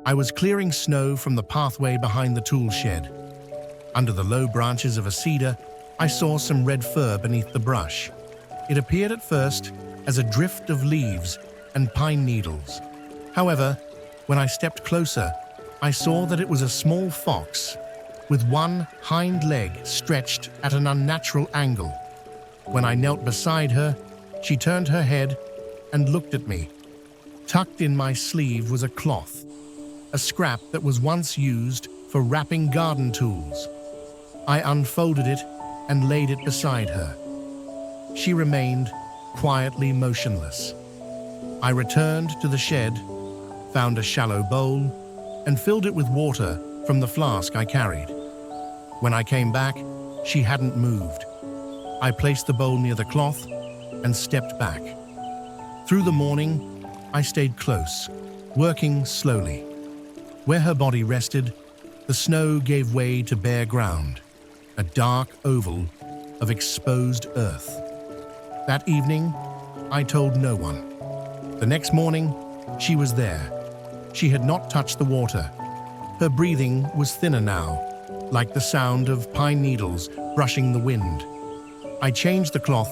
I was clearing snow from the pathway behind the tool shed. Under the low branches of a cedar, I saw some red fur beneath the brush. It appeared at first as a drift of leaves and pine needles. However, when I stepped closer, I saw that it was a small fox with one hind leg stretched at an unnatural angle. When I knelt beside her, she turned her head and looked at me. Tucked in my sleeve was a cloth, a scrap that was once used for wrapping garden tools. I unfolded it and laid it beside her. She remained quietly motionless. I returned to the shed, found a shallow bowl, and filled it with water from the flask I carried. When I came back, she hadn't moved. I placed the bowl near the cloth and stepped back. Through the morning, I stayed close, working slowly. Where her body rested, the snow gave way to bare ground, a dark oval of exposed earth. That evening, I told no one. The next morning, she was there. She had not touched the water. Her breathing was thinner now, like the sound of pine needles brushing the wind. I changed the cloth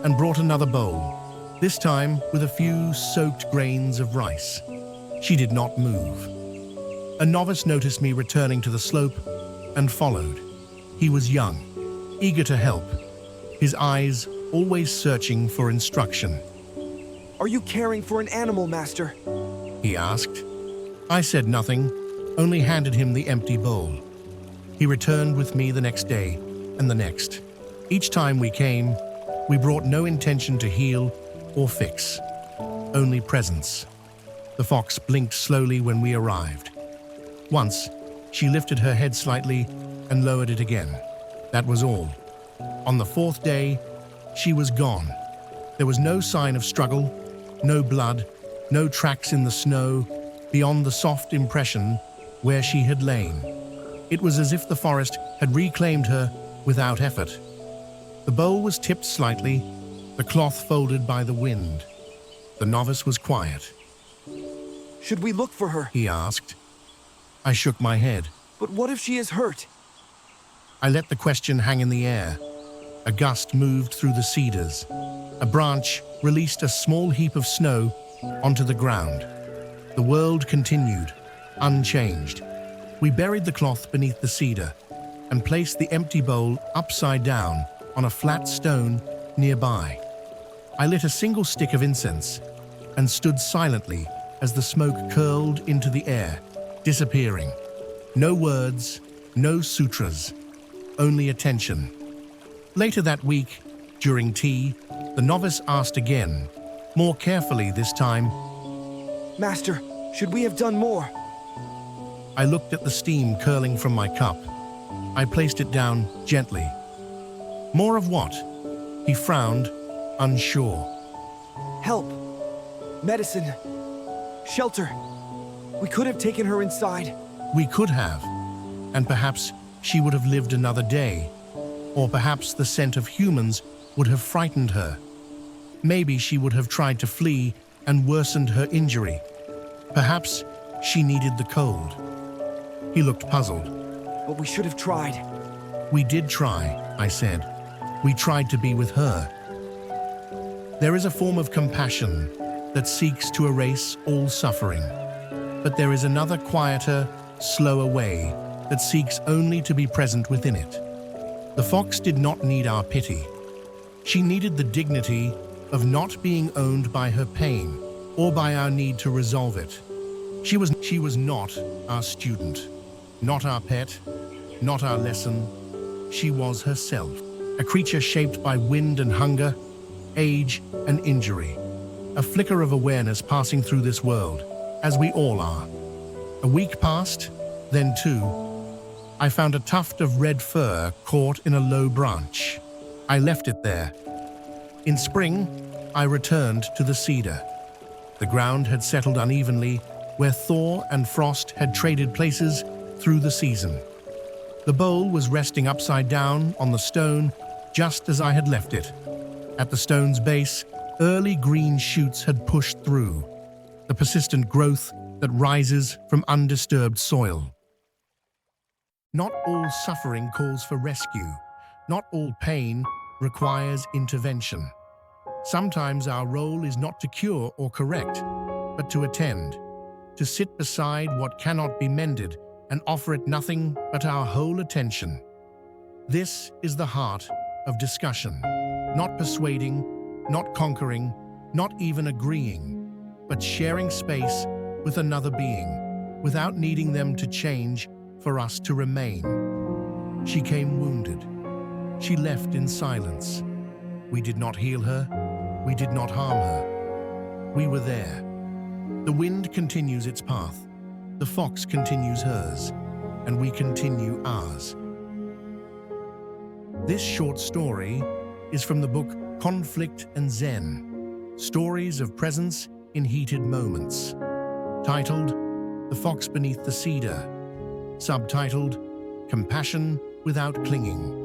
and brought another bowl, this time with a few soaked grains of rice. She did not move. A novice noticed me returning to the slope and followed. He was young, eager to help, his eyes always searching for instruction. Are you caring for an animal, Master? He asked. I said nothing, only handed him the empty bowl. He returned with me the next day and the next. Each time we came, we brought no intention to heal or fix, only presence. The fox blinked slowly when we arrived. Once, she lifted her head slightly and lowered it again. That was all. On the fourth day, she was gone. There was no sign of struggle, no blood, no tracks in the snow, beyond the soft impression where she had lain. It was as if the forest had reclaimed her without effort. The bowl was tipped slightly, the cloth folded by the wind. The novice was quiet. Should we look for her? He asked. I shook my head. But what if she is hurt? I let the question hang in the air. A gust moved through the cedars. A branch released a small heap of snow onto the ground. The world continued, unchanged. We buried the cloth beneath the cedar and placed the empty bowl upside down on a flat stone nearby. I lit a single stick of incense and stood silently as the smoke curled into the air, disappearing. No words, no sutras, only attention. Later that week, during tea, the novice asked again, more carefully this time, Master, should we have done more? I looked at the steam curling from my cup. I placed it down gently. More of what? He frowned, unsure. Help. Medicine. Shelter. We could have taken her inside. We could have, and perhaps she would have lived another day, or perhaps the scent of humans would have frightened her. Maybe she would have tried to flee and worsened her injury. Perhaps she needed the cold. He looked puzzled. But we should have tried. We did try, I said. We tried to be with her. There is a form of compassion that seeks to erase all suffering. But there is another quieter, slower way that seeks only to be present within it. The fox did not need our pity. She needed the dignity of not being owned by her pain or by our need to resolve it. She was not our student, not our pet, not our lesson. She was herself, a creature shaped by wind and hunger, age and injury, a flicker of awareness passing through this world, as we all are. A week passed, then two. I found a tuft of red fur caught in a low branch. I left it there. In spring, I returned to the cedar. The ground had settled unevenly, where thaw and frost had traded places through the season. The bowl was resting upside down on the stone, just as I had left it. At the stone's base, early green shoots had pushed through. The persistent growth that rises from undisturbed soil. Not all suffering calls for rescue. Not all pain requires intervention. Sometimes our role is not to cure or correct, but to attend, to sit beside what cannot be mended and offer it nothing but our whole attention. This is the heart of discussion. Not persuading, not conquering, not even agreeing, but sharing space with another being, without needing them to change for us to remain. She came wounded. She left in silence. We did not heal her. We did not harm her. We were there. The wind continues its path. The fox continues hers, and we continue ours. This short story is from the book Conflict and Zen, Stories of Presence in Heated Moments, titled The Fox Beneath the Cedar, subtitled Compassion Without Clinging.